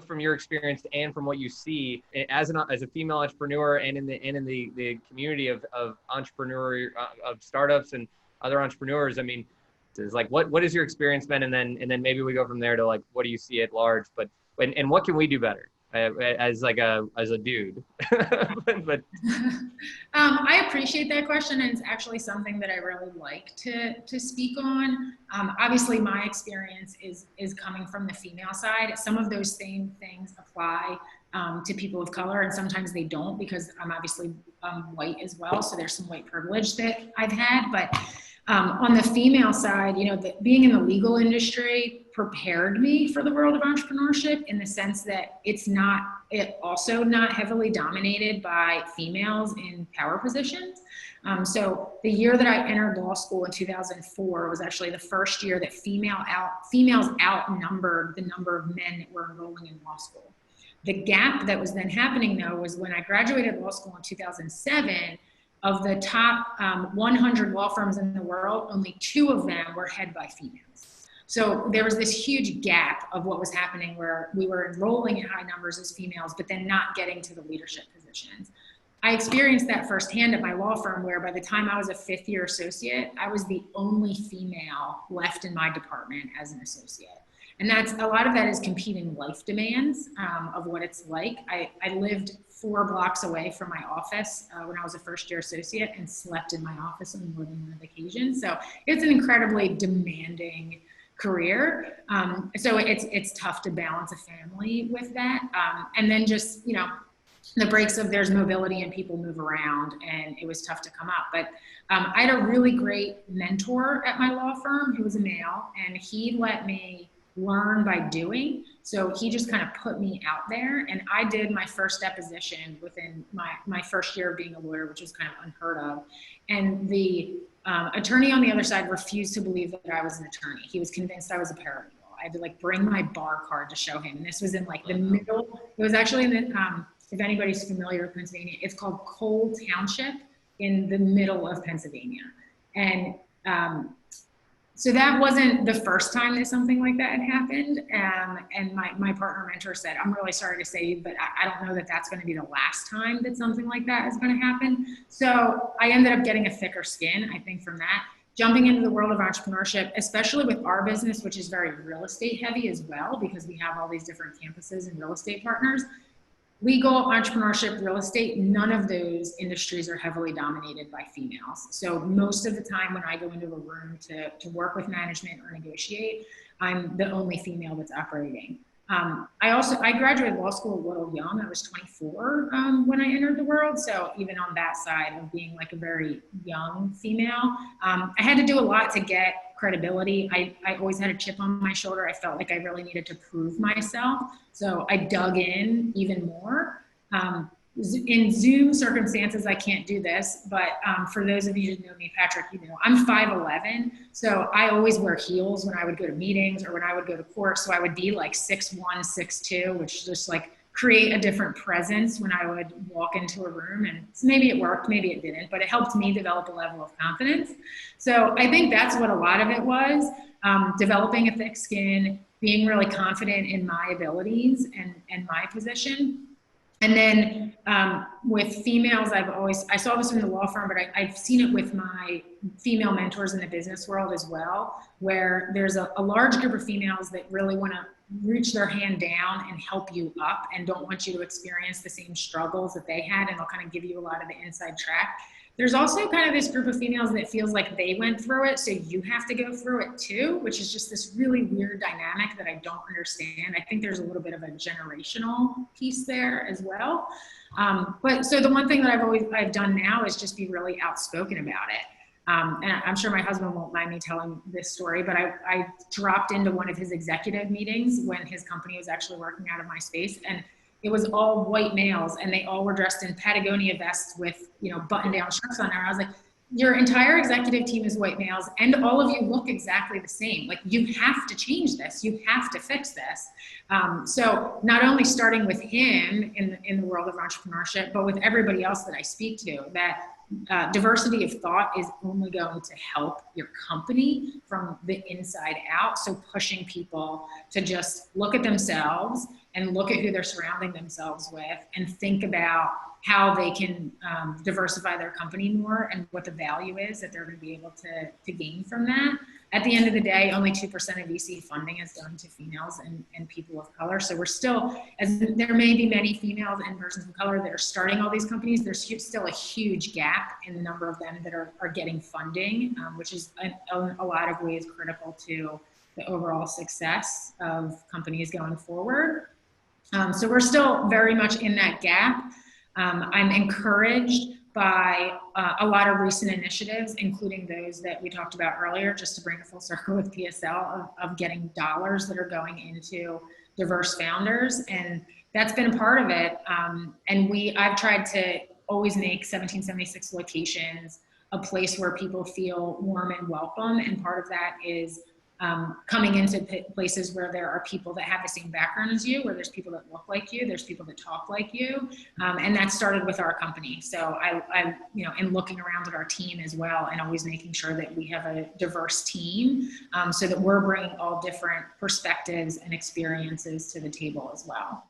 from your experience and from what you see as a female entrepreneur and in the community of entrepreneur of startups and other entrepreneurs. I mean, it's like what is your experience been, and then maybe we go from there to like what do you see at large, but and what can we do better as a dude? but I appreciate that question, and it's actually something that I really like to speak on. Obviously, my experience is coming from the female side. Some of those same things apply to people of color, and sometimes they don't, because I'm obviously white as well, so there's some white privilege that I've had. But on the female side, you know, being in the legal industry prepared me for the world of entrepreneurship, in the sense that it also not heavily dominated by females in power positions. So the year that I entered law school in 2004 was actually the first year that females outnumbered the number of men that were enrolling in law school. The gap that was then happening, though, was when I graduated law school in 2007, of the top 100 law firms in the world, only 2 of them were head by females. So there was this huge gap of what was happening, where we were enrolling in high numbers as females, but then not getting to the leadership positions. I experienced that firsthand at my law firm, where by the time I was a 5th-year associate, I was the only female left in my department as an associate. And a lot of that is competing life demands of what it's like. I lived 4 blocks away from my office when I was a first-year associate, and slept in my office on more than one occasion. So it's an incredibly demanding career. So it's tough to balance a family with that. And then just, you know, the breaks of there's mobility and people move around, and it was tough to come up. But I had a really great mentor at my law firm who was a male, and he let me learn by doing. So he just kind of put me out there, and I did my first deposition within my first year of being a lawyer, which was kind of unheard of. And the attorney on the other side refused to believe that I was an attorney. He was convinced I was a paralegal. I had to like bring my bar card to show him. And this was in like the middle. It was actually in the, if anybody's familiar with Pennsylvania, it's called Cole Township, in the middle of Pennsylvania. And so that wasn't the first time that something like that had happened. And my partner mentor said, I'm really sorry to say, but I don't know that that's going to be the last time that something like that is going to happen. So I ended up getting a thicker skin, I think, from that. Jumping into the world of entrepreneurship, especially with our business, which is very real estate heavy as well, because we have all these different campuses and real estate partners. Legal, entrepreneurship, real estate, none of those industries are heavily dominated by females. So most of the time when I go into a room to work with management or negotiate, I'm the only female that's operating. I graduated law school a little young. I was 24 when I entered the world. So even on that side of being like a very young female, I had to do a lot to get credibility. I always had a chip on my shoulder. I felt like I really needed to prove myself. So I dug in even more. In Zoom circumstances, I can't do this, but for those of you who know me, Patrick, you know, I'm 5'11", so I always wear heels when I would go to meetings or when I would go to court, so I would be like 6'1", 6'2", which just like create a different presence when I would walk into a room. And so maybe it worked, maybe it didn't, but it helped me develop a level of confidence. So I think that's what a lot of it was, developing a thick skin, being really confident in my abilities and my position. And then with females, I saw this in the law firm, but I've seen it with my female mentors in the business world as well, where there's a large group of females that really want to reach their hand down and help you up and don't want you to experience the same struggles that they had, and they'll kind of give you a lot of the inside track. There's also kind of this group of females that feels like they went through it, so you have to go through it too, which is just this really weird dynamic that I don't understand. I think there's a little bit of a generational piece there as well. But so the one thing that I've done now is just be really outspoken about it. And I'm sure my husband won't mind me telling this story, but I dropped into one of his executive meetings when his company was actually working out of my space, and it was all white males, and they all were dressed in Patagonia vests with, you know, button-down shirts on there. I was like, your entire executive team is white males, and all of you look exactly the same. Like, you have to change this. You have to fix this. So not only starting with him in the world of entrepreneurship, but with everybody else that I speak to, that diversity of thought is only going to help your company from the inside out. So pushing people to just look at themselves and look at who they're surrounding themselves with and think about how they can diversify their company more and what the value is that they're going to be able to gain from that. At the end of the day, only 2% of VC funding is done to females and people of color. So we're still, as there may be many females and persons of color that are starting all these companies, there's still a huge gap in the number of them that are getting funding, which is in a lot of ways critical to the overall success of companies going forward. So we're still very much in that gap. I'm encouraged by a lot of recent initiatives, including those that we talked about earlier, just to bring a full circle with PSL of getting dollars that are going into diverse founders. And that's been a part of it. And I've tried to always make 1776 locations a place where people feel warm and welcome. And part of that is coming into places where there are people that have the same background as you, where there's people that look like you, there's people that talk like you, and that started with our company. So I and looking around at our team as well, and always making sure that we have a diverse team, so that we're bringing all different perspectives and experiences to the table as well.